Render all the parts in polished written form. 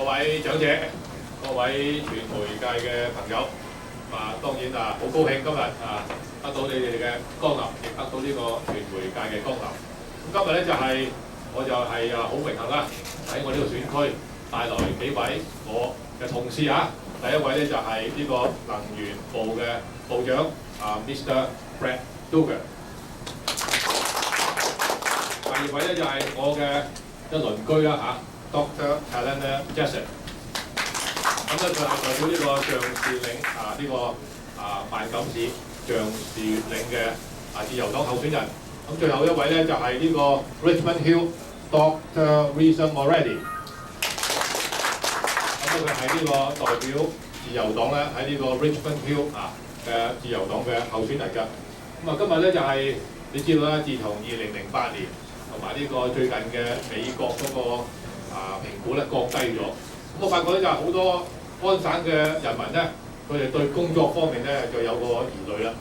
各位長者、各位傳媒界嘅朋友，當然好高興今日得到你哋嘅光臨，亦得到呢個傳媒界嘅光臨。咁今日咧我就係好榮幸啦，喺我呢個選區帶來幾位我嘅同事啊。第一位咧就係呢個能源部嘅部長Mr. Brad Dugan。第二位咧就係我嘅鄰居啦Dr. Helena Jackson。咁咧佢係代表呢個橡樹嶺呢個萬錦市橡樹嶺嘅自由黨候選人。咁最後一位咧就係呢個 Richmond Hill Dr. Risa Moretti。咁佢係呢個代表自由黨咧喺呢個 Richmond Hill 嘅自由黨嘅候選人㗎。咁今日咧就係你知道啦，自從2008年同埋呢個最近嘅美國嗰個評估咧降低咗。咁我發覺咧就係好多安省嘅人民咧，佢哋對工作方面咧就有個疑慮啦。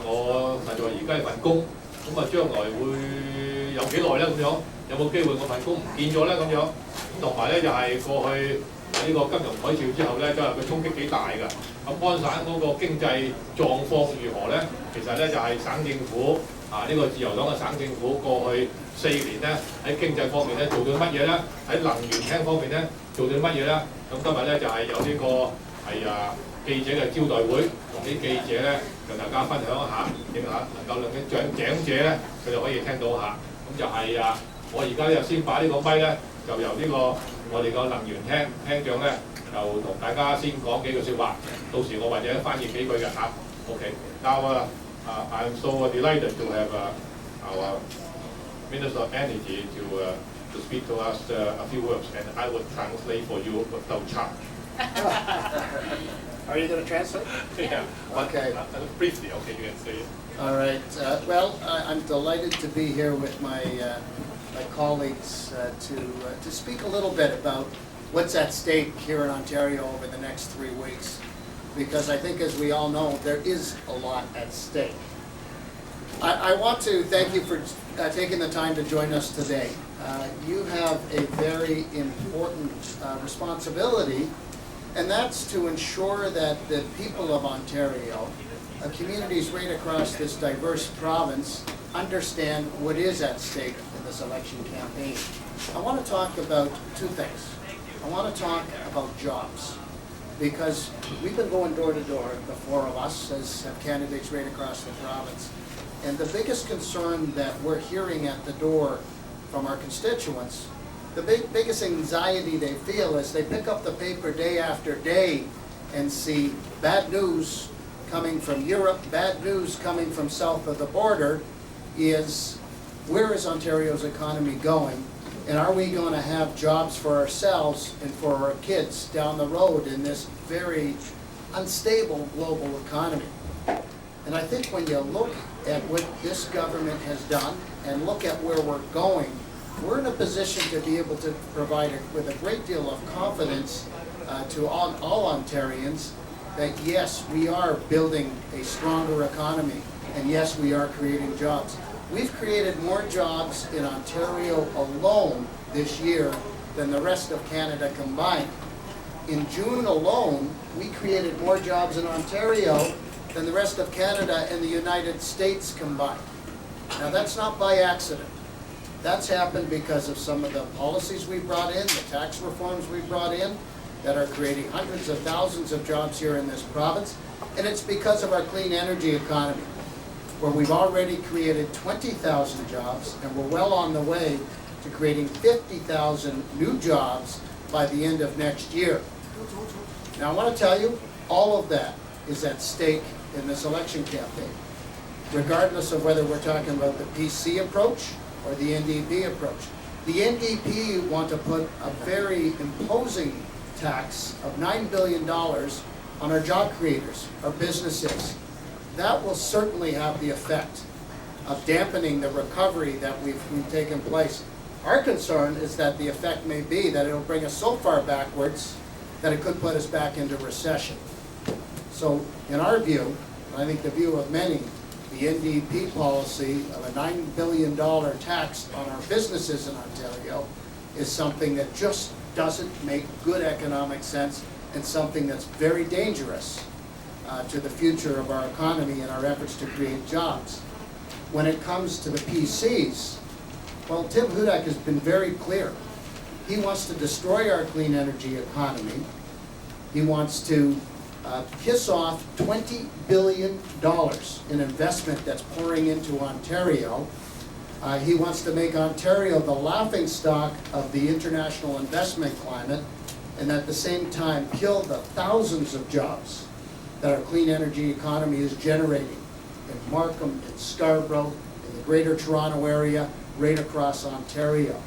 我實在而家份工，咁將來會有幾耐咧？咁樣有冇機會我份工唔見咗咧？咁樣咁同埋咧就係過去呢個金融海嘯之後咧，真係佢衝擊幾大㗎。咁安省嗰個經濟狀況如何咧？其實咧就係省政府呢個自由黨嘅省政府過去4年咧喺經濟方面咧做咗乜嘢咧？喺能源廳方面咧做咗乜嘢咧？咁今日咧就係有呢個係記者嘅招待會，同啲記者咧就大家分享一下，影下能夠令啲長者咧佢就可以聽到下。咁就係我而家咧就先把呢個咪咧就由呢個我哋個能源廳長咧就同大家先講幾句説話，到時我或者翻譯幾句嘅嚇。OK， now I'm so delighted to have our Minister of Energy to speak to us a few words, and I will translate for you without charge. Are you going to translate? Yeah. Okay. Briefly, okay, you can say it. All right. Well, I'm delighted to be here with my colleagues to speak a little bit about what's at stake here in Ontario over the next 3 weeks, because I think, as we all know, there is a lot at stake. I want to thank you for taking the time to join us today. You have a very important responsibility, and that's to ensure that the people of Ontario, communities right across this diverse province, understand what is at stake in this election campaign. I want to talk about 2 things. I want to talk about jobs, because we've been going door to door, the 4 of us, as candidates right across the province. And the biggest concern that we're hearing at the door from our constituents, the biggest anxiety they feel as they pick up the paper day after day and see bad news coming from Europe, bad news coming from south of the border, is where is Ontario's economy going? And are we going to have jobs for ourselves and for our kids down the road in this very unstable global economy? And I think when you look at what this government has done and look at where we're going, we're in a position to be able to provide with a great deal of confidence to all Ontarians that yes, we are building a stronger economy, and yes, we are creating jobs. We've created more jobs in Ontario alone this year than the rest of Canada combined. In June alone, we created more jobs in Ontario than the rest of Canada and the United States combined. Now, that's not by accident. That's happened because of some of the policies we brought in, the tax reforms we brought in, that are creating hundreds of thousands of jobs here in this province. And it's because of our clean energy economy, where we've already created 20,000 jobs, and we're well on the way to creating 50,000 new jobs by the end of next year. Now, I want to tell you, all of that is at stake in this election campaign, regardless of whether we're talking about the PC approach or the NDP approach. The NDP want to put a very imposing tax of $9 billion on our job creators, our businesses. That will certainly have the effect of dampening the recovery that we've taken place. Our concern is that the effect may be that it'll bring us so far backwards that it could put us back into recession. So in our view, and I think the view of many, the NDP policy of a $9 billion tax on our businesses in Ontario is something that just doesn't make good economic sense and something that's very dangerous to the future of our economy and our efforts to create jobs. When it comes to the PCs, well, Tim Hudak has been very clear. He wants to destroy our clean energy economy. He wants to kiss off $20 billion in investment that's pouring into Ontario. He wants to make Ontario the laughingstock of the international investment climate, and at the same time kill the thousands of jobs that our clean energy economy is generating in Markham, in Scarborough, in the Greater Toronto area, right across Ontario.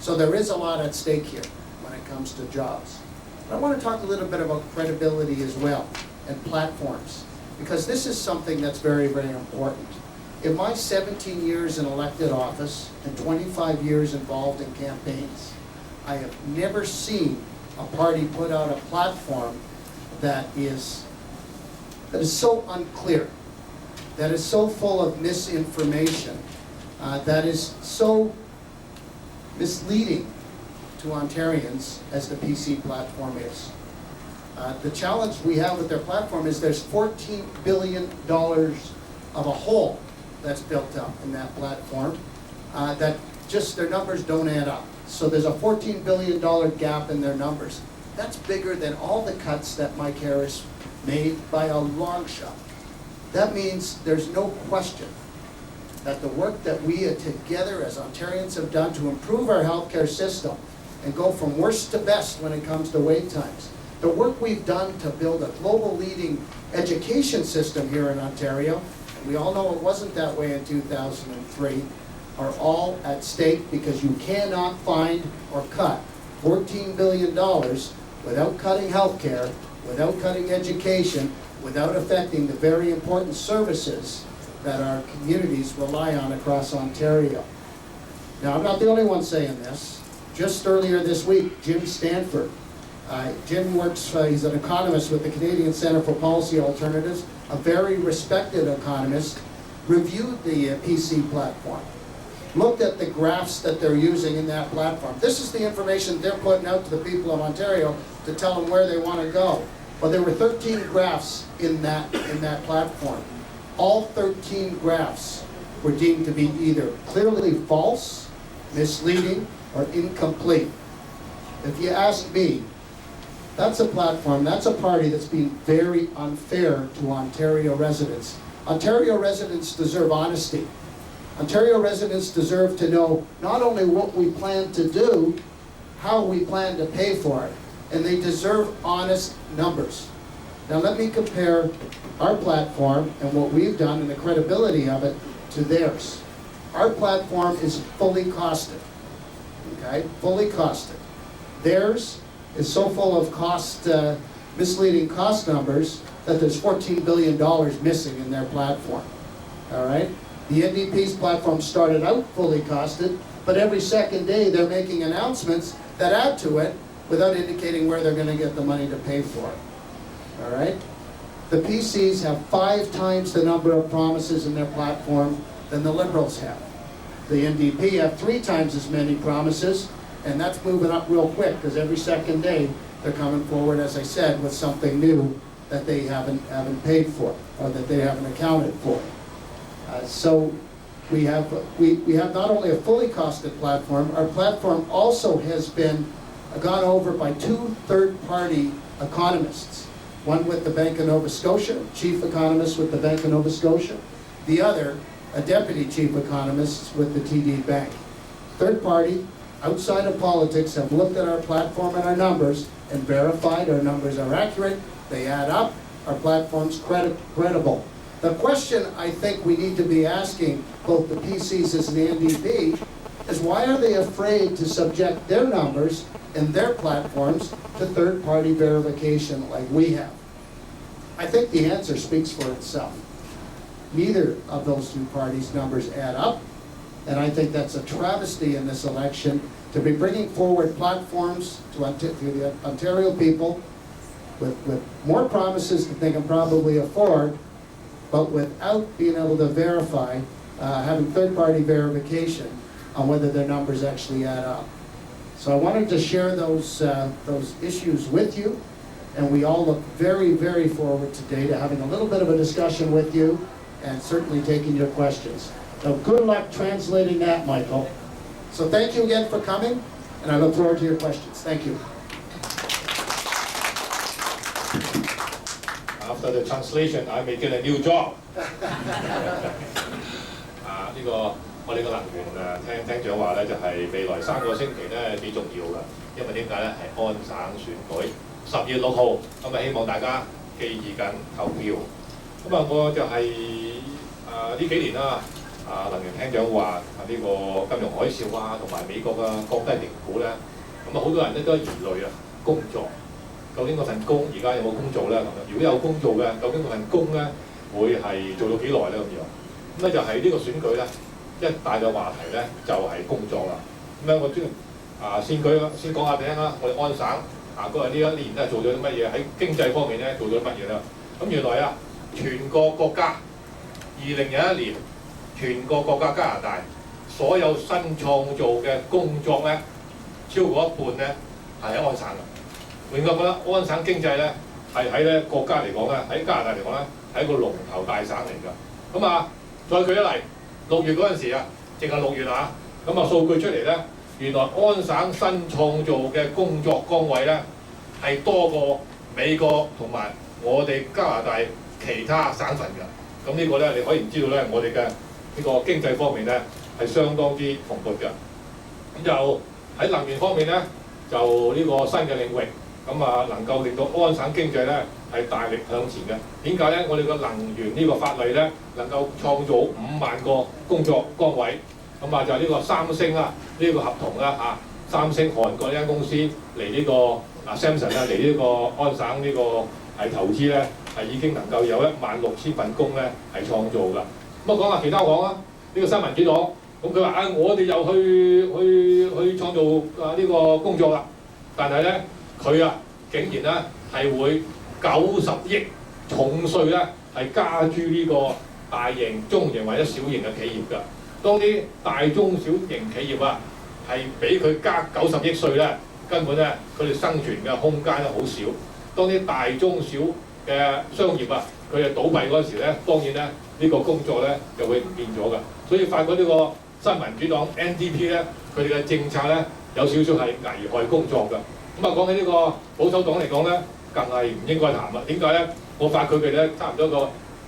So there is a lot at stake here when it comes to jobs. But I want to talk a little bit about credibility as well, and platforms, because this is something that's very, very important. In my 17 years in elected office and 25 years involved in campaigns, I have never seen a party put out a platform that is so unclear, that is so full of misinformation, that is so misleading to Ontarians as the PC platform is. The challenge we have with their platform is there's $14 billion of a hole that's built up in that platform, that just their numbers don't add up. So there's a $14 billion gap in their numbers. That's bigger than all the cuts that Mike Harris made by a long shot. That means there's no question that the work that we together as Ontarians have done to improve our healthcare system and go from worst to best when it comes to wait times, the work we've done to build a global leading education system here in Ontario, and we all know it wasn't that way in 2003, are all at stake because you cannot find or cut $14 billion without cutting healthcare, without cutting education, without affecting the very important services that our communities rely on across Ontario. Now, I'm not the only one saying this. Just earlier this week, Jim Stanford, Jim works, he's an economist with the Canadian Centre for Policy Alternatives, a very respected economist, reviewed the PC platform, looked at the graphs that they're using in that platform. This is the information they're putting out to the people of Ontario to tell them where they want to go. Well, there were 13 graphs in that platform. All 13 graphs were deemed to be either clearly false, misleading, or incomplete. If you ask me, that's a platform, that's a party that's being very unfair to Ontario residents. Ontario residents deserve honesty. Ontario residents deserve to know not only what we plan to do, how we plan to pay for it, and they deserve honest numbers. Now let me compare our platform and what we've done and the credibility of it to theirs. Our platform is fully costed, okay? Fully costed. Theirs is so full of misleading cost numbers that there's $14 billion missing in their platform, all right? The NDP's platform started out fully costed, but every second day they're making announcements that add to it without indicating where they're going to get the money to pay for it. All right? The PCs have 5 times the number of promises in their platform than the Liberals have. The NDP have 3 times as many promises, and that's moving up real quick because every second day they're coming forward, as I said, with something new that they haven't paid for or that they haven't accounted for. So we have not only a fully costed platform, our platform also has been gone over by 2 third-party economists. One with the Bank of Nova Scotia, chief economist with the Bank of Nova Scotia. The other, a deputy chief economist with the TD Bank. Third party, outside of politics, have looked at our platform and our numbers and verified our numbers are accurate, they add up, our platform's credible. The question I think we need to be asking both the PCs and the NDP is why are they afraid to subject their numbers and their platforms to third-party verification like we have? I think the answer speaks for itself. Neither of those 2 parties' numbers add up, and I think that's a travesty in this election to be bringing forward platforms to the Ontario people with more promises than they can probably afford, but without being able to verify, having third-party verification on whether their numbers actually add up. So I wanted to share those issues with you, and we all look very, very forward today to having a little bit of a discussion with you and certainly taking your questions. Now, good luck translating that, Michael. So thank you again for coming, and I look forward to your questions. Thank you. After the translation, I may get a new job. 呢個我哋個能源廳長話咧，就係未來3個星期咧幾重要㗎，因為點解咧係安省選舉10月6號，咁啊希望大家記住緊投票。咁啊我就係呢幾年啦，能源廳長話呢個金融海嘯啊，同埋美國嘅降低評估咧，咁啊好多人咧都疑慮啊工作。究竟嗰份工而家有冇工做咧？咁樣，如果有工做嘅，究竟嗰份工咧會係做到幾耐咧？咁樣，咁咧就係呢個選舉咧，一大嘅話題咧就係工作啦。咁咧我先講下聽啦，我哋安省嗰日呢一年咧做咗啲乜嘢？喺經濟方面咧做咗乜嘢啦？咁原來啊，全個國家2021年全個國家加拿大所有新創造嘅工作咧，超過一半咧係喺安省嘅。換句覺得安省經濟咧係喺咧國家嚟講咧，喺加拿大嚟講咧係一個龍頭大省嚟㗎。咁啊，再舉一例，6月嗰陣時啊，淨係6月啊，咁啊數據出嚟咧，原來安省新創造嘅工作崗位咧係多過美國同埋我哋加拿大其他省份㗎。咁呢個咧你可以唔知道咧，我哋嘅呢個經濟方面咧係相當之蓬勃㗎。咁就喺能源方面咧，就呢個新嘅領域。咁啊，能夠令到安省經濟咧係大力向前嘅。點解咧？我哋個能源呢個法例咧，能夠創造5萬個工作崗位。咁啊，就係呢個三星啊，呢個合同啦三星韓國呢間公司嚟呢個Samsung 啦嚟呢個安省呢個係投資咧，係已經能夠有16000份工咧係創造㗎。咁啊，講下其他講啊，呢個新民主黨，咁佢話我哋又去創造呢個工作啦，但係咧。佢竟然咧係會90億重稅咧係加諸呢個大型、中型或者小型嘅企業㗎。當啲大中小型企業係俾佢加90億稅咧，根本咧佢哋生存嘅空間咧好少。當啲大中小嘅商業佢哋倒閉嗰時咧，當然咧呢個工作咧就會唔見咗㗎。所以發覺呢個新民主黨 NDP 咧，佢哋嘅政策咧有少少係危害工作㗎。咁啊，講起呢個保守黨嚟講咧，更係唔應該談啦。點解咧？我發佢哋咧差唔多個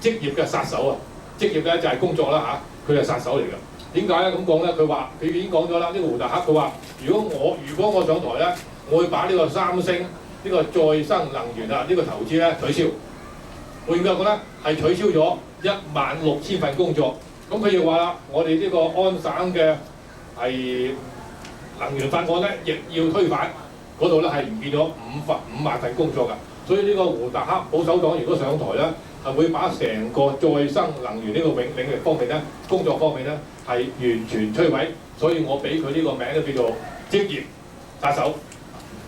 職業嘅殺手啊！職業咧就係工作啦佢係殺手嚟㗎。點解咧咁講咧？佢話佢已經講咗啦，呢個胡達克佢話：如果我上台咧，我會把呢個三星呢個再生能源呢個投資咧取消。換句話講咧，係取消咗16000份工作。咁佢又話啦，我哋呢個安省嘅係能源法案咧，亦要推翻。嗰度咧係唔見咗5萬份工作㗎，所以呢個胡達克保守黨如果上台咧，係會把成個再生能源呢個領域方面咧，工作方面咧係完全摧毀，所以我俾佢呢個名都叫做職業殺手。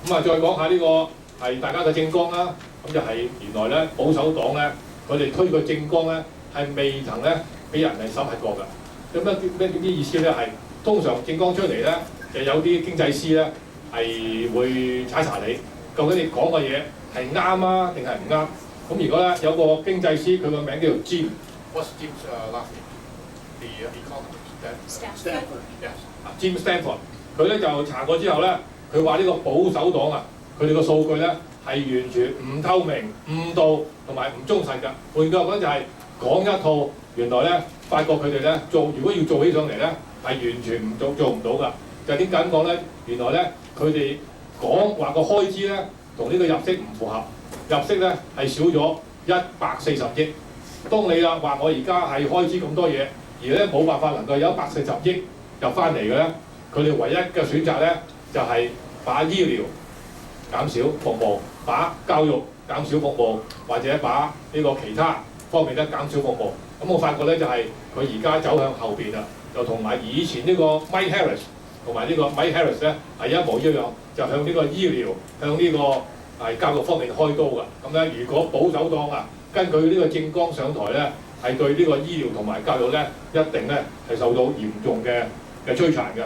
咁再講下呢個係大家嘅政綱啦，咁就係原來咧保守黨咧，佢哋推個政綱咧係未曾咧俾人係審核過㗎。咁咩意思咧？係通常政綱出嚟咧，就有啲經濟師咧。係會查你，究竟你講嘅嘢係啱啊定係唔啱？咁如果咧有個經濟師，佢個名叫做 Jim。What's Jim's last name? The economist. Stanford. Jim Stanford。佢咧就查過之後咧，佢話呢個保守黨佢哋個數據咧係完全唔透明、誤導同埋唔忠實㗎。換句話講就係講一套，原來咧發覺佢哋咧如果要做起上嚟咧係完全做唔到㗎。就點解咁講咧？原來咧佢哋講話個開支咧同呢個入息唔符合，入息咧係少咗140億。當你話我而家係開支咁多嘢，而咧冇辦法能夠有140億入翻嚟嘅咧，佢哋唯一嘅選擇咧就係把醫療減少服務，把教育減少服務，或者把呢個其他方面咧減少服務。咁我發覺咧就係佢而家走向後邊啦，就同埋以前呢個 Mike Harris。同埋呢個 Mike Harris 咧係一模一樣，就向呢個醫療、向呢個係教育方面開刀㗎。咁咧，如果保守黨根據呢個政綱上台咧，係對呢個醫療同埋教育咧，一定咧係受到嚴重嘅摧殘㗎。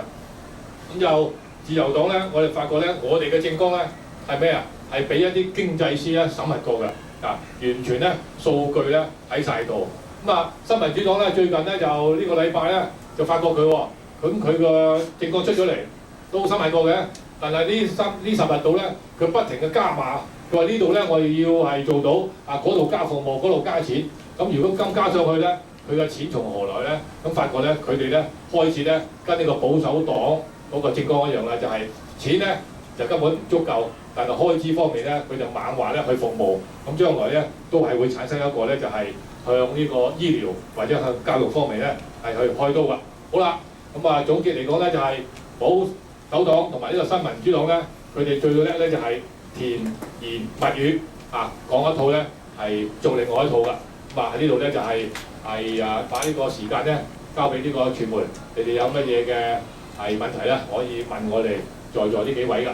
咁就自由黨咧，我哋發覺咧，我哋嘅政綱咧係咩啊？係俾一啲經濟師咧審核過嘅，完全咧數據咧喺晒度。咁啊，新民主黨咧最近咧就呢個禮拜咧就發覺佢喎，咁佢個政綱出咗嚟都審核過嘅，但係呢10日度咧，佢不停嘅加碼，佢話呢度咧我哋要係做到嗰度加服務，嗰度加錢。咁如果金加上去咧，佢嘅錢從何來咧？咁發覺咧，佢哋咧開始咧跟呢個保守黨嗰個政綱一樣啦，就係錢咧就根本唔足夠，但係開支方面咧，佢就猛話咧去服務。咁將來咧都係會產生一個咧就係向呢個醫療或者向教育方面咧係去開刀㗎。好啦，咁啊總結嚟講咧就係保守黨同埋呢個新民主黨咧，佢哋最叻咧就係甜言蜜語講一套咧係做另外一套㗎。咁喺呢度咧就係把呢個時間咧交俾呢個傳媒，你哋有乜嘢嘅問題咧，可以問我哋在座呢幾位㗎。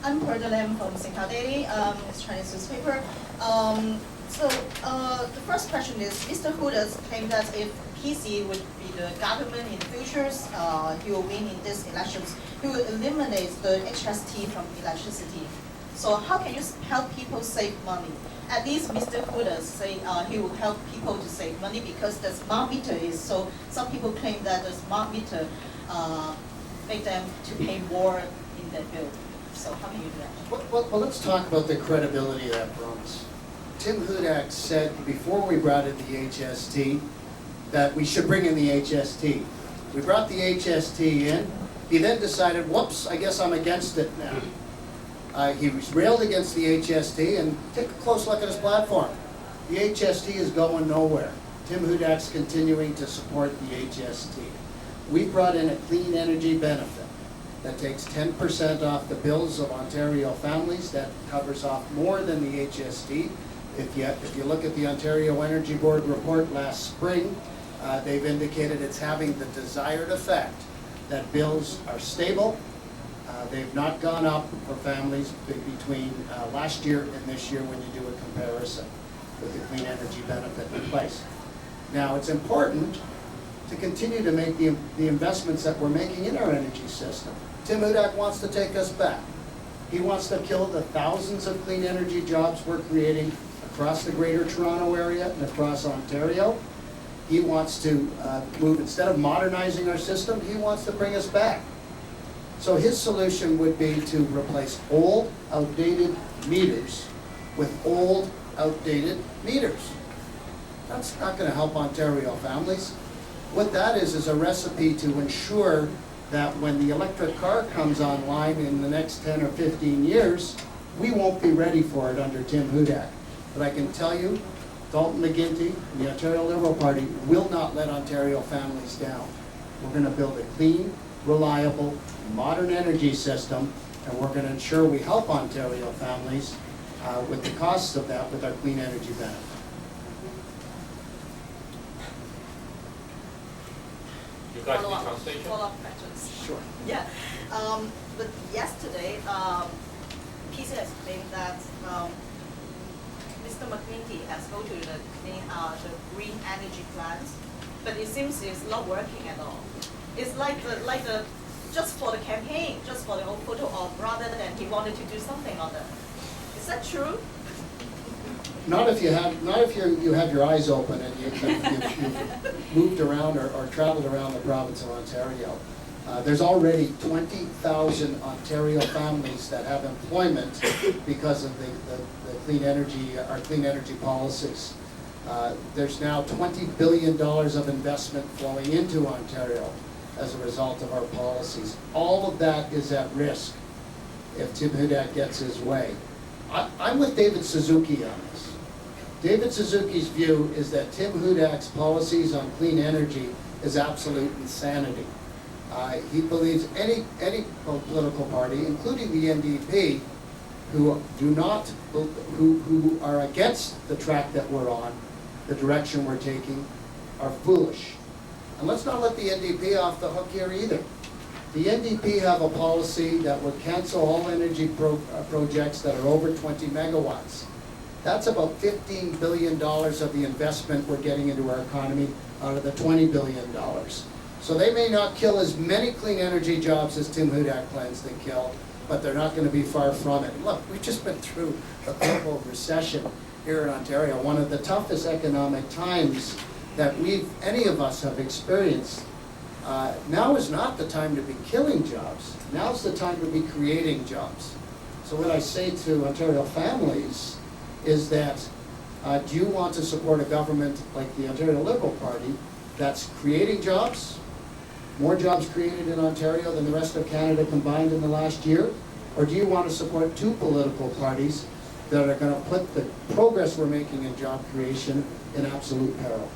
I'm Perda Lim from Singapore Daily, it's a Chinese newspaper. The first question is, Mr. Hu does claim that if PC would be the government in the future, he will win in these elections. He will eliminate the HST from electricity. So how can you help people save money? At least Mr. Hu does say he will help people to save money because the smart meter is so. Some people claim that the smart meter make them to pay more in their bill. So how can you do that? Well, let's talk about the credibility of that promise. Tim Hudak said before we brought in the HST that we should bring in the HST. We brought the HST in. He then decided, whoops, I guess I'm against it now. He was railed against the HST, and take a close look at his platform. The HST is going nowhere. Tim Hudak's continuing to support the HST. We brought in a clean energy benefit that takes 10% off the bills of Ontario families. That covers off more than the HST. If you look at the Ontario Energy Board report last spring, they've indicated it's having the desired effect, that bills are stable. They've not gone up for families between last year and this year when you do a comparison with the clean energy benefit in place. Now, it's important to continue to make the investments that we're making in our energy system. Tim Hudak wants to take us back. He wants to kill the thousands of clean energy jobs we're creating across the Greater Toronto area and across Ontario. He wants to move, instead of modernizing our system, he wants to bring us back. So his solution would be to replace old, outdated meters with old, outdated meters. That's not going to help Ontario families. What that is a recipe to ensure that when the electric car comes online in the next 10 or 15 years, we won't be ready for it under Tim Hudak. But I can tell you, Dalton McGuinty and the Ontario Liberal Party will not let Ontario families down. We're going to build a clean, reliable, modern energy system, and we're going to ensure we help Ontario families with the costs of that with our clean energy benefit. You guys need translation? Follow-up questions. Sure. Yeah. But yesterday, PC has claimed that Mr. McGuinty has go to the green energy plans, but it seems it's not working at all. It's like the just for the campaign, just for the whole photo op, rather than he wanted to do something on that. Is that true? Not if you have your eyes open and you've moved around or traveled around the province of Ontario. There's already 20,000 Ontario families that have employment because of our clean energy policies. There's now $20 billion of investment flowing into Ontario as a result of our policies. All of that is at risk if Tim Hudak gets his way. I'm with David Suzuki on this. David Suzuki's view is that Tim Hudak's policies on clean energy is absolute insanity. He believes any political party, including the NDP, who are against the track that we're on, the direction we're taking, are foolish. And let's not let the NDP off the hook here either. The NDP have a policy that would cancel all energy projects that are over 20 megawatts. That's about $15 billion of the investment we're getting into our economy out of the $20 billion. So they may not kill as many clean energy jobs as Tim Hudak plans to kill, but they're not going to be far from it. Look, we've just been through a global recession here in Ontario, one of the toughest economic times that any of us have experienced. Now is not the time to be killing jobs. Now's the time to be creating jobs. So what I say to Ontario families is that do you want to support a government like the Ontario Liberal Party that's creating jobs, more jobs created in Ontario than the rest of Canada combined in the last year? Or do you want to support two political parties that are going to put the progress we're making in job creation in absolute peril?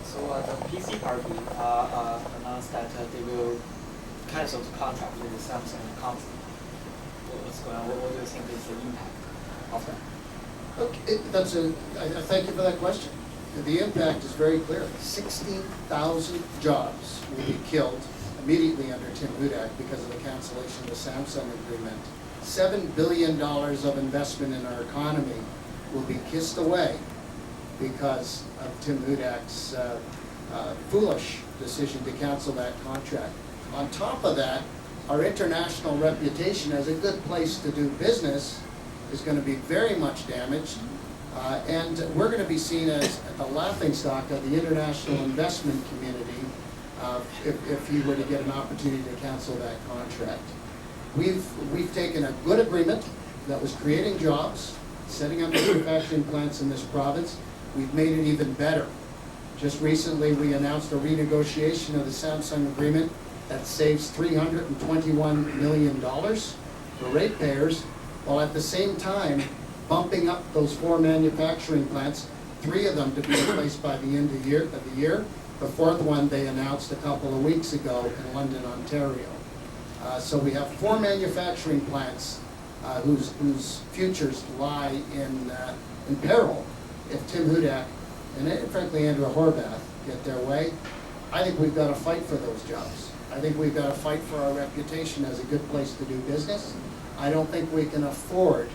So the PC party announced that they will cancel the contract with the Samsung company. What's going on? What do you think is the impact of that? Okay, I thank you for that question. The impact is very clear. 16,000 jobs will be killed immediately under Tim Hudak because of the cancellation of the Samsung agreement. $7 billion of investment in our economy will be kissed away because of Tim Hudak's foolish decision to cancel that contract. On top of that, our international reputation as a good place to do business is going to be very much damaged, and we're going to be seen as the laughingstock of the international investment community if he were to get an opportunity to cancel that contract. We've taken a good agreement that was creating jobs, setting up manufacturing plants in this province. We've made it even better. Just recently, we announced a renegotiation of the Samsung agreement that saves $321 million for ratepayers, while at the same time bumping up those 4 manufacturing plants, 3 of them to be replaced by the end of the year. The 4th one they announced a couple of weeks ago in London, Ontario. So we have 4 manufacturing plants whose futures lie in peril if Tim Hudak and frankly Andrew Horwath get their way. I think we've got to fight for those jobs. I think we've got to fight for our reputation as a good place to do business. I don't think we can afford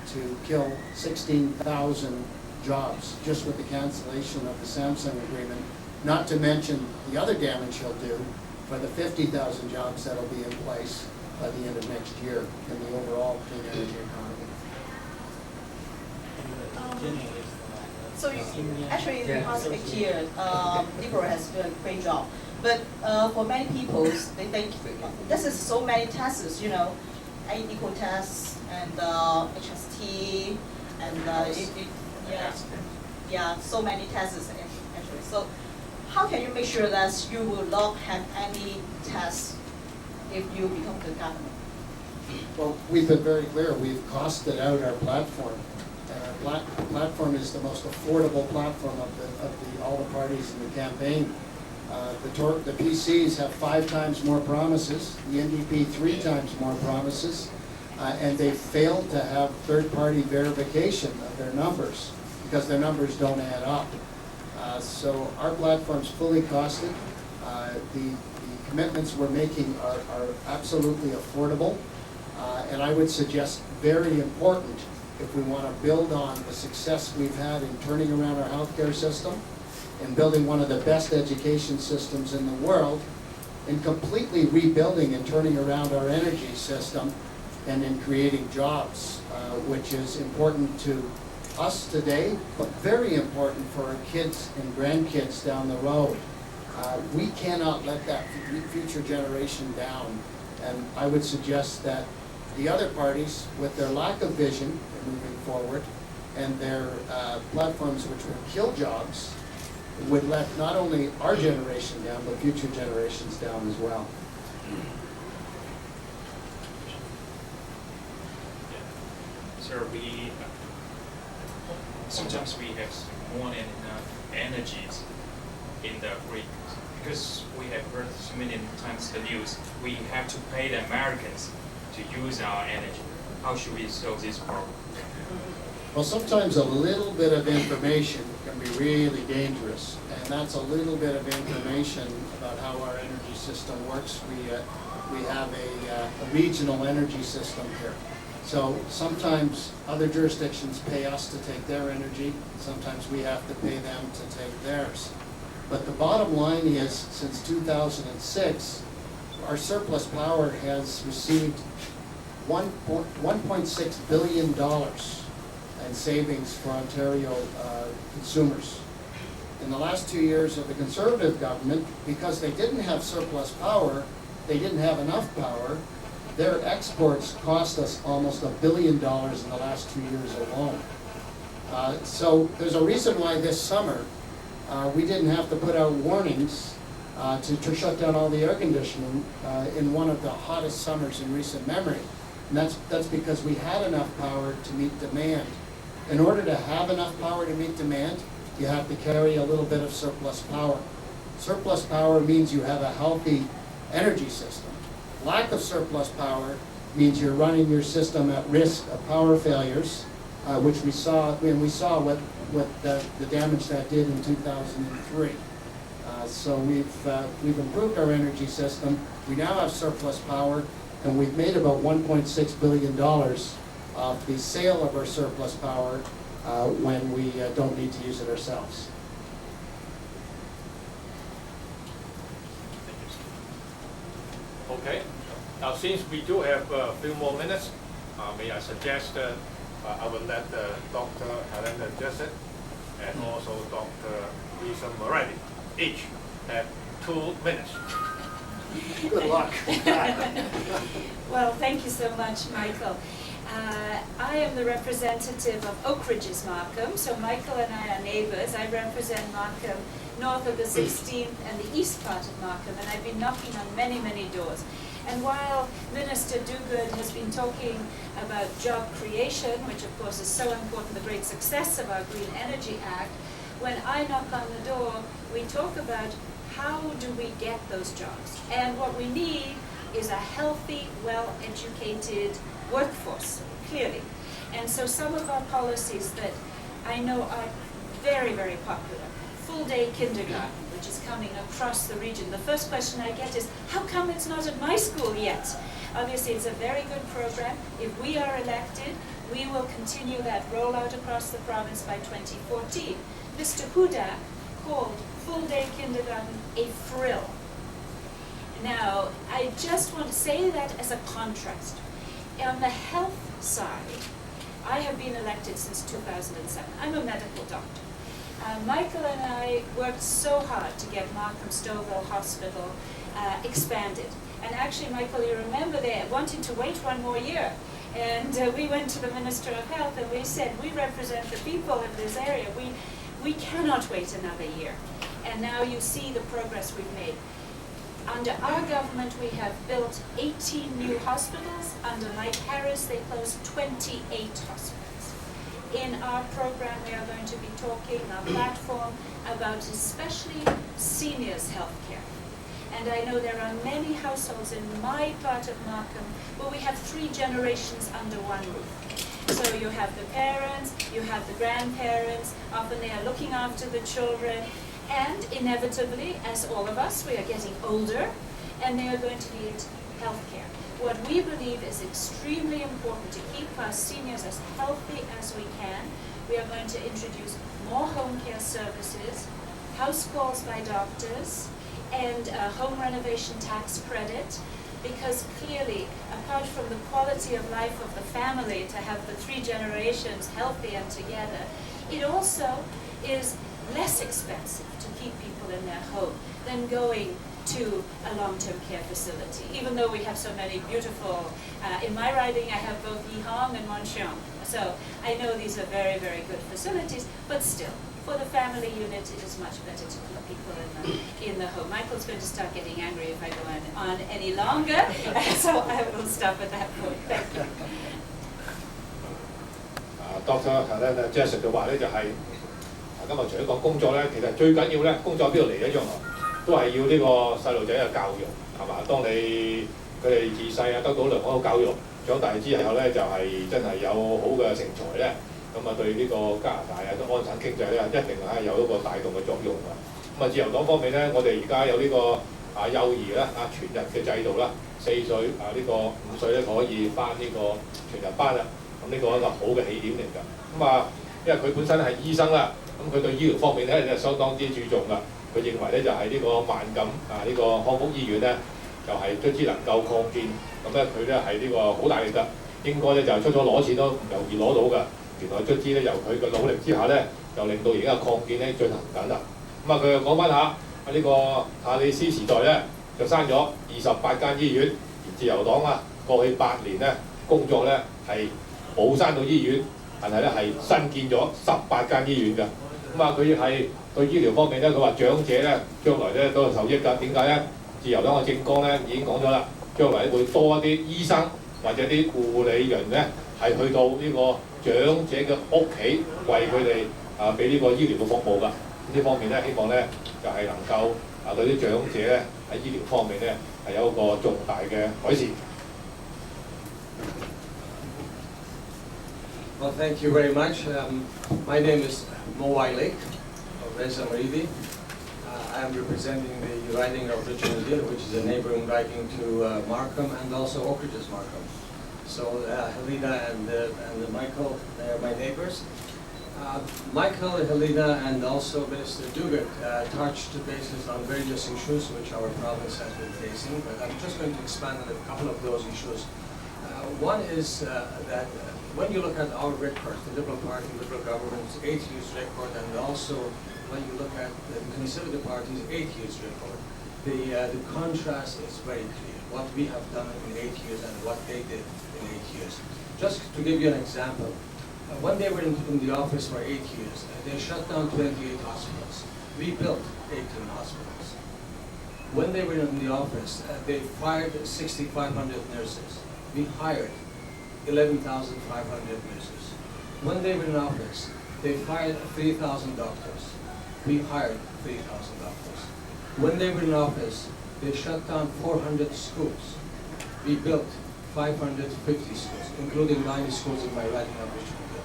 to kill 16,000 jobs just with the cancellation of the Samsung agreement, not to mention the other damage he'll do for the 50,000 jobs that'll be in place by the end of next year in the overall clean energy economy. So actually in the past 8 years, Liberal has done a great job. But for many people, they think this is so many tests, you know, A-equal tests and HST and so many tests actually. So how can you make sure that you will not have any tests if you become the government? Well, we've been very clear. We've costed out our platform. And our platform is the most affordable platform of all the parties in the campaign. The PCs have 5 times more promises, the NDP 3 times more promises, and they failed to have third-party verification of their numbers because their numbers don't add up. So our platform's fully costed. The commitments we're making are absolutely affordable, and I would suggest very important if we want to build on the success we've had in turning around our healthcare system, in building one of the best education systems in the world, in completely rebuilding and turning around our energy system, and in creating jobs, which is important to us today, but very important for our kids and grandkids down the road. We cannot let that future generation down, and I would suggest that the other parties, with their lack of vision in moving forward, and their platforms which would kill jobs, would let not only our generation down, but future generations down as well. Sir, sometimes we have more than enough energies in the grid. Because we have heard so many times the news, we have to pay the Americans to use our energy. How should we solve this problem? Well, sometimes a little bit of information can be really dangerous, and that's a little bit of information about how our energy system works. We have a regional energy system here. So sometimes other jurisdictions pay us to take their energy, sometimes we have to pay them to take theirs. But the bottom line is, since 2006, our surplus power has received $1.6 billion in savings for Ontario consumers. In the last 2 years of the Conservative government, because they didn't have surplus power, they didn't have enough power, their exports cost us almost $1 billion in the last 2 years alone. So there's a reason why this summer we didn't have to put out warnings to shut down all the air conditioning in one of the hottest summers in recent memory. And that's because we had enough power to meet demand. In order to have enough power to meet demand, you have to carry a little bit of surplus power. Surplus power means you have a healthy energy system. Lack of surplus power means you're running your system at risk of power failures, which we saw what the damage that did in 2003. So we've improved our energy system. We now have surplus power, and we've made about $1.6 billion off the sale of our surplus power when we don't need to use it ourselves. Okay. Now, since we do have a few more minutes, may I suggest I will let Dr. Helena Jessup and also Dr. Lisa Moretti each have 2 minutes. Good luck. Well, thank you so much, Michael. I am the representative of Oak Ridges Markham, so Michael and I are neighbors. I represent Markham north of the 16th and the east part of Markham, and I've been knocking on many, many doors. And while Minister Duguid has been talking about job creation, which of course is so important, the great success of our Green Energy Act, when I knock on the door, we talk about how do we get those jobs. And what we need is a healthy, well-educated workforce, clearly. And so some of our policies that I know are very, very popular. Full-day kindergarten, which is coming across the region. The first question I get is, how come it's not at my school yet? Obviously, it's a very good program. If we are elected, we will continue that rollout across the province by 2014. Mr. Hudak called full-day kindergarten a frill. Now, I just want to say that as a contrast. On the health side, I have been elected since 2007. I'm a medical doctor. Michael and I worked so hard to get Markham Stouffville Hospital expanded. And actually, Michael, you remember they wanted to wait 1 more year. And we went to the Minister of Health and we said, we represent the people of this area. We cannot wait another year. And now you see the progress we've made. Under our government, we have built 18 new hospitals. Under Mike Harris, they closed 28 hospitals. In our program, we are going to be talking, our platform, about especially seniors' health care. And I know there are many households in my part of Markham where we have 3 generations under one roof. So you have the parents, you have the grandparents, often they are looking after the children, and inevitably, as all of us, we are getting older, and they are going to need health care. What we believe is extremely important to keep our seniors as healthy as we can. We are going to introduce more home care services, house calls by doctors, and a home renovation tax credit, because clearly, apart from the quality of life of the family, to have the 3 generations healthy and together, it also is less expensive to keep people in their home than going to a long-term care facility, even though we have so many beautiful, in my riding I have both Yihong and Moncheon, so I know these are very, very good facilities, but still, for the family unit, it is much better to keep people in the home. Michael's going to start getting angry if I go on any longer, so I will stop at that point. Thank you. Dr. Helena Jessup 嘅話咧就係、今日除咗講工作咧，其實最緊要咧，工作邊度嚟一樣都係要呢個細路仔嘅教育，係嘛？當佢哋自細得到良好嘅教育，長大之後咧就係、真係有好嘅成才咧，咁對呢個加拿大都安省經濟咧一定係有一個帶動嘅作用㗎。自由黨方面咧，我哋而家有呢個幼兒咧全日嘅制度啦，4歲呢個5歲咧可以返呢個全日班啦。咁呢個係一個好嘅起點嚟㗎。咁因為佢本身係醫生啦，咁佢對醫療方面咧就相當之注重㗎。佢認為咧就係呢個萬錦呢個康復醫院咧，就係卒之能夠擴建，咁咧佢咧係呢個好大力㗎。應該咧就出咗攞錢都唔容易攞到㗎。原來卒之咧由佢嘅努力之下咧，就令到而家嘅擴建咧進行緊啦。佢又講翻下呢個夏利斯時代咧，就生咗28間醫院，而自由黨過去8年咧工作咧係冇生到醫院，但係咧係新建咗18間醫院㗎。佢係對醫療方面咧，佢話長者咧將來咧都係受益㗎。點解咧？自由黨嘅政綱咧已經講咗啦，將來會多一啲醫生或者啲護理員咧係去到呢個長者嘅屋企為佢哋俾呢個醫療嘅服務㗎。呢方面咧希望咧就係能夠對啲長者咧喺醫療方面咧係有一個重大嘅改善。Well, thank you very much. My name is Mowai Lake of Reza Maridi. I am representing the riding of Richmond Hill, which is a neighboring riding to Markham and also Oak Ridges Markham. So Helena and Michael, they are my neighbors. Michael, Helena, and also Minister Duguid touched bases on various issues which our province has been facing, but I'm just going to expand on a couple of those issues. One is that when you look at our record, the Liberal Party, Liberal government's 8 years record, and also when you look at the Conservative Party's 8 years record, the contrast is very clear. What we have done in 8 years and what they did in 8 years. Just to give you an example, when they were in the office for 8 years, they shut down 28 hospitals. We built 18 hospitals. When they were in the office, they fired 6,500 nurses. We hired 11,500 nurses. When they were in office, they fired 3,000 doctors. We hired 3,000 doctors. When they were in office, they shut down 400 schools. We built 550 schools, including 90 schools in my riding of Richmond Hill.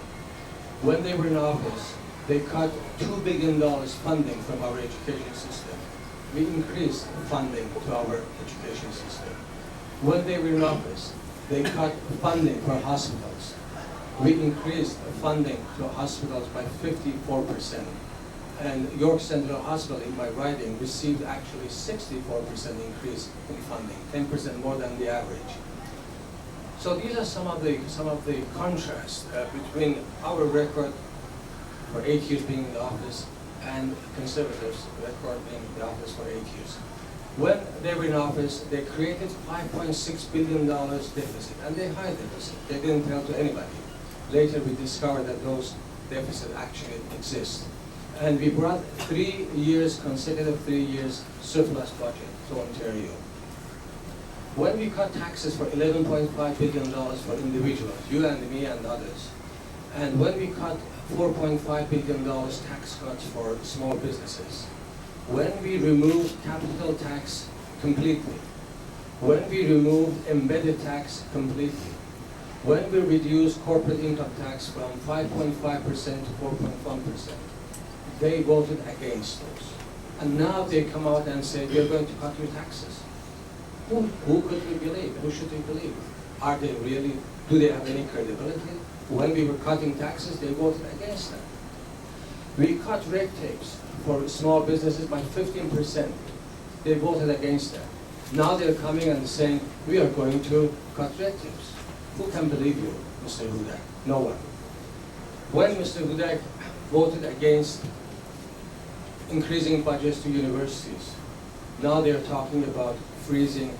When they were in office, they cut $2 billion funding from our education system. We increased funding to our education system. When they were in office, they cut funding for hospitals. We increased funding to hospitals by 54%. And York Central Hospital in my riding received actually 64% increase in funding, 10% more than the average. So these are some of the contrast between our record for 8 years being in the office and Conservatives' record being in the office for 8 years. When they were in office, they created $5.6 billion deficit, and they hid deficit. They didn't tell to anybody. Later we discovered that those deficits actually exist. And we brought 3 years, consecutive 3 years, surplus budget to Ontario. When we cut taxes for $11.5 billion for individuals, you and me and others, and when we cut $4.5 billion tax cuts for small businesses, when we removed capital tax completely, when we removed embedded tax completely, when we reduced corporate income tax from 5.5% to 4.1%, they voted against those. And now they come out and say, we're going to cut your taxes. Who could we believe? Who should we believe? Are they really, do they have any credibility? When we were cutting taxes, they voted against them. We cut red tapes for small businesses by 15%. They voted against that. Now they're coming and saying, we are going to cut red tapes. Who can believe you, Mr. Hudak? No one. When Mr. Hudak voted against increasing budgets to universities, now they're talking about freezing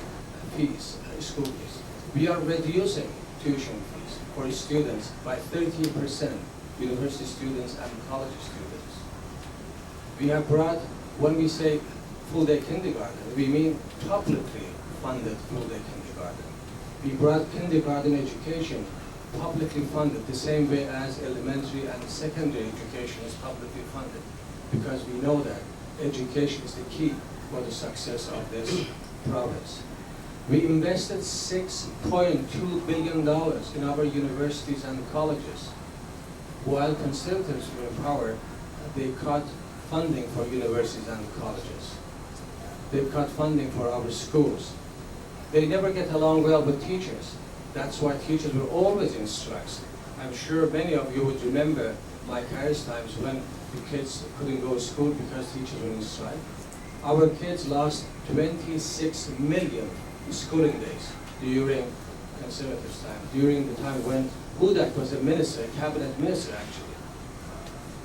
fees, school fees. We are reducing tuition fees for students by 13%, university students and college students. We have brought, when we say full-day kindergarten, we mean publicly funded full-day kindergarten. We brought kindergarten education publicly funded the same way as elementary and secondary education is publicly funded, because we know that education is the key for the success of this province. We invested $6.2 billion in our universities and colleges. While Conservatives were in power, they cut funding for universities and colleges. They've cut funding for our schools. They never get along well with teachers. That's why teachers were always in strikes. I'm sure many of you would remember Mike Harris times when the kids couldn't go to school because teachers were in strike. Our kids lost 26 million schooling days during Conservatives' time, during the time when Hudak was a minister, a cabinet minister actually.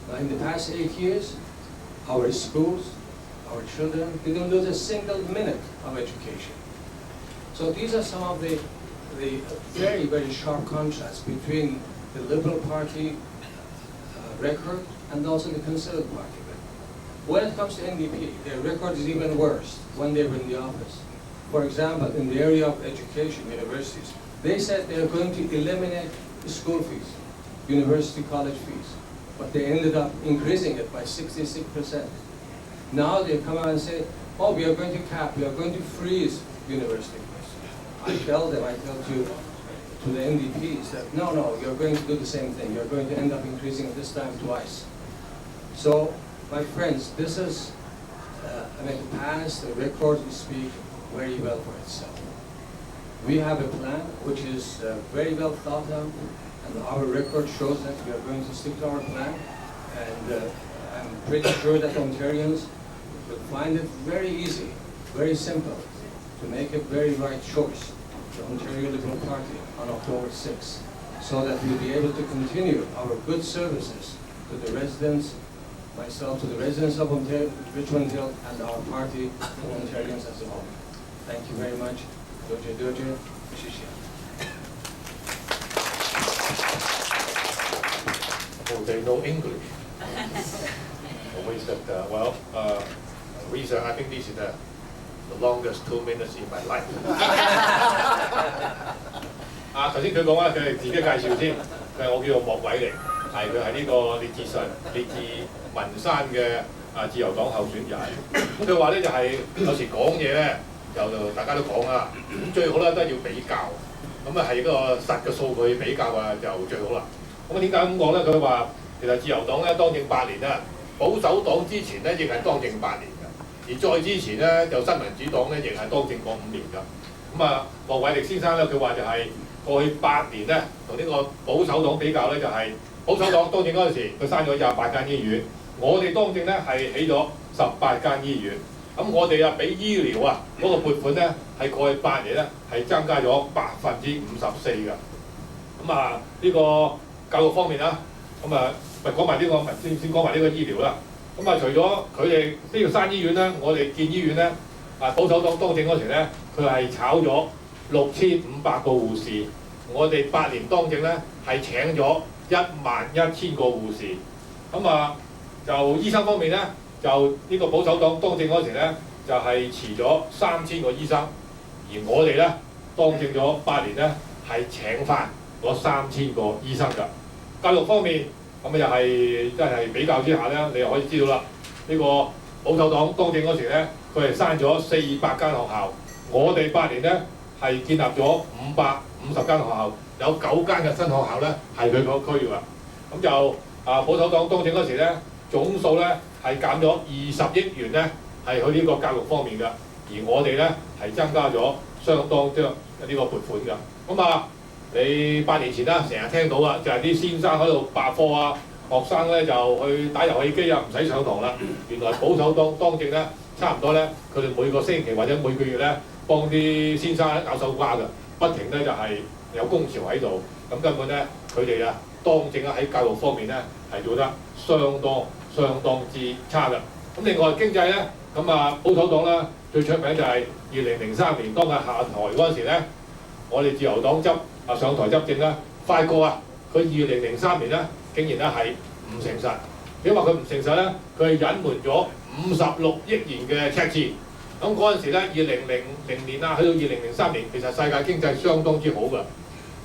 Now in the past 8 years, our schools, our children, they don't lose a single minute of education. So these are some of the very, very sharp contrasts between the Liberal Party record and also the Conservative Party record. When it comes to NDP, their record is even worse when they were in the office. For example, in the area of education, universities, they said they are going to eliminate the school fees, university college fees, but they ended up increasing it by 66%. Now they come out and say, oh, we are going to cap, we are going to freeze university fees. I tell them, I tell to the NDPs that no, you're going to do the same thing. You're going to end up increasing it this time twice. So, my friends, this is, the past, the record will speak very well for itself. We have a plan which is very well thought out, and our record shows that we are going to stick to our plan. And I'm pretty sure that Ontarians will find it very easy, very simple, to make a very right choice, the Ontario Liberal Party, on October 6th, so that we'll be able to continue our good services to the residents, myself, to the residents of Ontario, Richmond Hill, and our party, to Ontarians as a whole. Thank you very much. Doje Doje, Shishia. Oh, they know English. Always that, Risa, I think this is the longest 2 minutes in my life. 頭先佢講啦，佢係自己介紹先。佢係我叫做莫偉力，係佢係呢個列治文山嘅自由黨候選人。咁佢話咧就係有時講嘢咧，就大家都講啦，咁最好咧都係要比較，咁啊係嗰個實嘅數據比較啊就最好啦。咁點解咁講咧？佢話其實自由黨咧當政8年啦，保守黨之前咧亦係當政8年嘅，而再之前咧就新民主黨咧亦係當政過5年㗎。咁啊，莫偉力先生咧佢話就係。過去8年咧，同呢個保守黨比較咧，就係、保守黨當政嗰陣時，佢閂咗28間醫院；我哋當政咧係起咗18間醫院。咁我哋啊俾醫療啊嗰個撥款咧係過去8年咧係增加咗54%㗎。咁啊呢個教育方面啦，咁啊咪講埋呢個先講埋呢個醫療啦。咁啊除咗佢哋呢個閂醫院咧，我哋建醫院咧保守黨當政嗰時咧，佢係炒咗6500個護士，我哋8年當政咧係請咗11000個護士。咁啊，就醫生方面咧，就呢個保守黨當政嗰時咧，就係辭咗3000個醫生，而我哋咧當政咗8年咧係請翻嗰3000個醫生㗎。教育方面，咁又係真係比較之下咧，你又可以知道啦。呢個保守黨當政嗰時咧，佢係刪咗400間學校，我哋8年咧。係建立咗550間學校，有9間嘅新學校咧係佢個區㗎。咁就保守黨當政嗰時咧，總數咧係減咗20億元咧係去呢個教育方面㗎，而我哋咧係增加咗相當將呢個撥款㗎。咁啊，你8年前啦，成日聽到啊，就係啲先生喺度罷課啊，學生咧就去打遊戲機啊，唔使上堂啦。原來保守黨當政咧，差唔多咧，佢哋每個星期或者每個月咧。幫啲先生咬手瓜㗎，不停咧就係有工潮喺度，咁根本咧佢哋啊當政啊喺教育方面咧係做得相當之差㗎。咁另外經濟咧，咁啊保守黨啦最出名就係2003年當佢下台嗰陣時咧，我哋自由黨上台執政啦，發覺啊佢2003年咧竟然咧係唔誠實，點話佢唔誠實咧？佢係隱瞞咗56億元嘅赤字。咁嗰陣時咧，2000年啊，去到2003年，其實世界經濟相當之好㗎。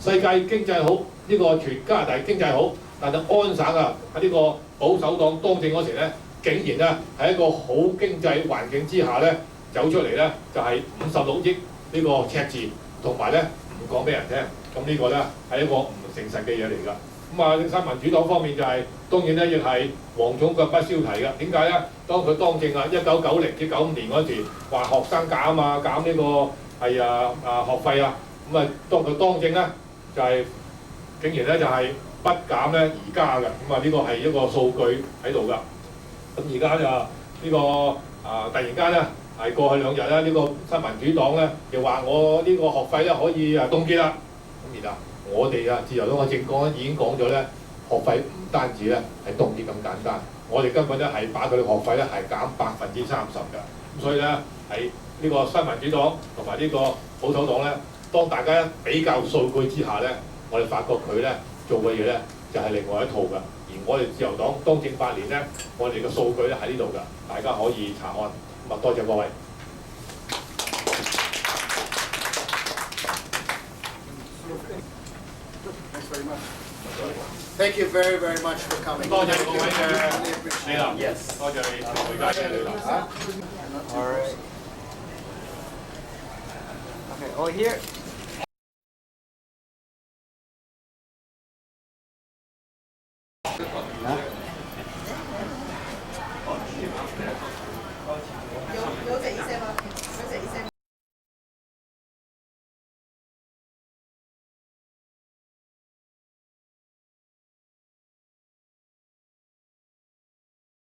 世界經濟好，呢個全加拿大經濟好，但係安省啊喺呢個保守黨當政嗰時咧，竟然咧喺一個好經濟環境之下咧走出嚟咧，就係56億呢個赤字，同埋咧唔講俾人聽。咁呢個咧係一個唔誠實嘅嘢嚟㗎。咁啊，新民主黨方面就係、當然咧，亦係黃種腳不消提嘅。點解咧？當佢當政啊，1990至95年嗰時話學生減啊，減呢個係學費啊，咁啊當佢當政咧就係、竟然咧就係、不減咧而加嘅。咁啊呢個係一個數據喺度㗎。咁而家就呢個突然間咧係過去2日咧，呢個新民主黨咧就話我呢個學費咧可以凍結啦。咁而家我哋自由黨嘅政綱已經講咗咧，學費唔單止咧係凍結咁簡單，我哋根本咧係把佢哋學費咧係減30%㗎。咁所以咧喺呢個新民主黨同埋呢個保守黨咧，當大家比較數據之下咧，我哋發覺佢咧做嘅嘢咧就係另外一套㗎。而我哋自由黨當政8年咧，我哋嘅數據咧喺呢度㗎，大家可以查看。咁啊，多謝各位。Thank you very, very much for coming. 多謝各位嘅 Really appreciate 你啦 Yes. 多謝你媒介嘅你啦。 All right. Okay, over here.